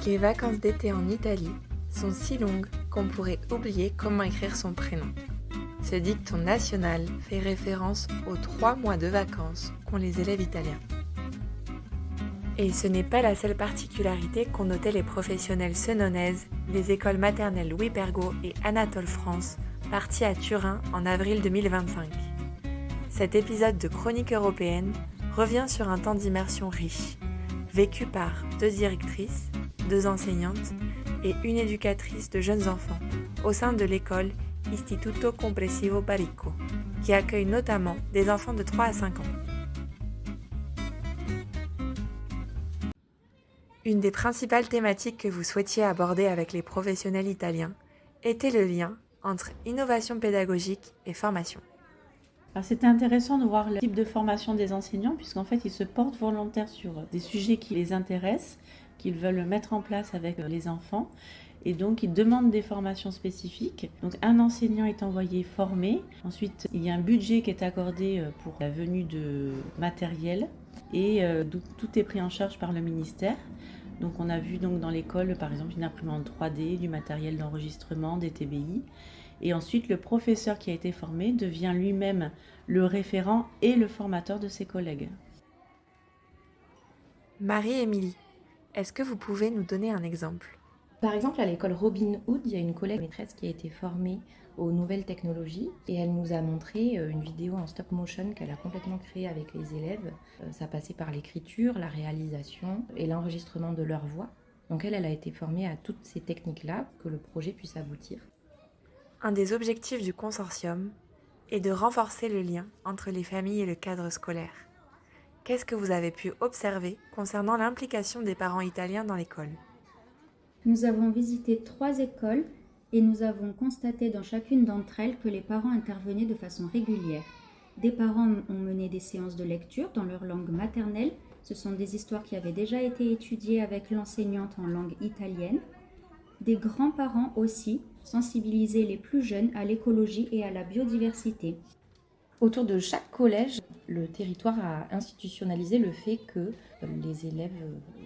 Les vacances d'été en Italie sont si longues qu'on pourrait oublier comment écrire son prénom. Ce dicton national fait référence aux 3 mois de vacances qu'ont les élèves italiens. Et ce n'est pas la seule particularité qu'ont noté les professionnels senonaises des écoles maternelles Louis Pergaud et Anatole France, partis à Turin en avril 2025. Cet épisode de Chronique européenne revient sur un temps d'immersion riche, vécu par 2 directrices, 2 enseignantes et une éducatrice de jeunes enfants au sein de l'école Istituto Comprensivo Baricco, qui accueille notamment des enfants de 3 à 5 ans. Une des principales thématiques que vous souhaitiez aborder avec les professionnels italiens était le lien entre innovation pédagogique et formation. Alors, c'était intéressant de voir le type de formation des enseignants, puisqu'en fait, ils se portent volontaires sur des sujets qui les intéressent, qu'ils veulent mettre en place avec les enfants. Et donc, ils demandent des formations spécifiques. Donc, un enseignant est envoyé former. Ensuite, il y a un budget qui est accordé pour la venue de matériel. Et tout est pris en charge par le ministère. Donc, on a vu donc, dans l'école, par exemple, une imprimante 3D, du matériel d'enregistrement, des TBI. Et ensuite, le professeur qui a été formé devient lui-même le référent et le formateur de ses collègues. Marie-Émilie, est-ce que vous pouvez nous donner un exemple ? Par exemple, à l'école Robin Hood, il y a une collègue maîtresse qui a été formée aux nouvelles technologies et elle nous a montré une vidéo en stop motion qu'elle a complètement créée avec les élèves. Ça passait par l'écriture, la réalisation et l'enregistrement de leur voix. Donc elle a été formée à toutes ces techniques-là pour que le projet puisse aboutir. Un des objectifs du consortium est de renforcer le lien entre les familles et le cadre scolaire. Qu'est-ce que vous avez pu observer concernant l'implication des parents italiens dans l'école ? Nous avons visité 3 écoles et nous avons constaté dans chacune d'entre elles que les parents intervenaient de façon régulière. Des parents ont mené des séances de lecture dans leur langue maternelle. Ce sont des histoires qui avaient déjà été étudiées avec l'enseignante en langue italienne. Des grands-parents aussi sensibilisaient les plus jeunes à l'écologie et à la biodiversité. Autour de chaque collège, le territoire a institutionnalisé le fait que les élèves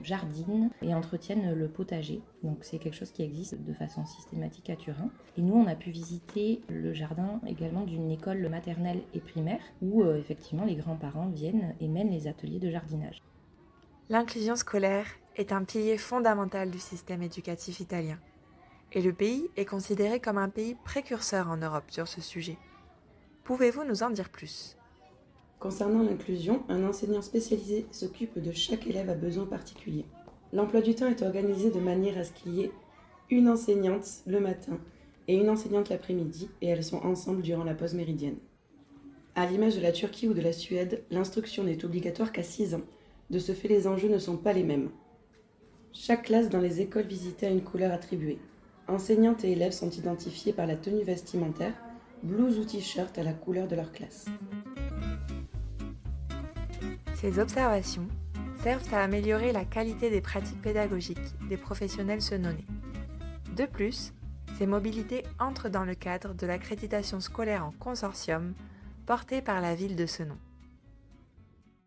jardinent et entretiennent le potager. Donc c'est quelque chose qui existe de façon systématique à Turin. Et nous, on a pu visiter le jardin également d'une école maternelle et primaire où effectivement les grands-parents viennent et mènent les ateliers de jardinage. L'inclusion scolaire est un pilier fondamental du système éducatif italien. Et le pays est considéré comme un pays précurseur en Europe sur ce sujet. Pouvez-vous nous en dire plus ? Concernant l'inclusion, un enseignant spécialisé s'occupe de chaque élève à besoin particulier. L'emploi du temps est organisé de manière à ce qu'il y ait une enseignante le matin et une enseignante l'après-midi, et elles sont ensemble durant la pause méridienne. À l'image de la Turquie ou de la Suède, l'instruction n'est obligatoire qu'à 6 ans. De ce fait, les enjeux ne sont pas les mêmes. Chaque classe dans les écoles visitées a une couleur attribuée. Enseignantes et élèves sont identifiés par la tenue vestimentaire, blouse ou t-shirt à la couleur de leur classe. Ces observations servent à améliorer la qualité des pratiques pédagogiques des professionnels senonais. De plus, ces mobilités entrent dans le cadre de l'accréditation scolaire en consortium portée par la ville de Senon.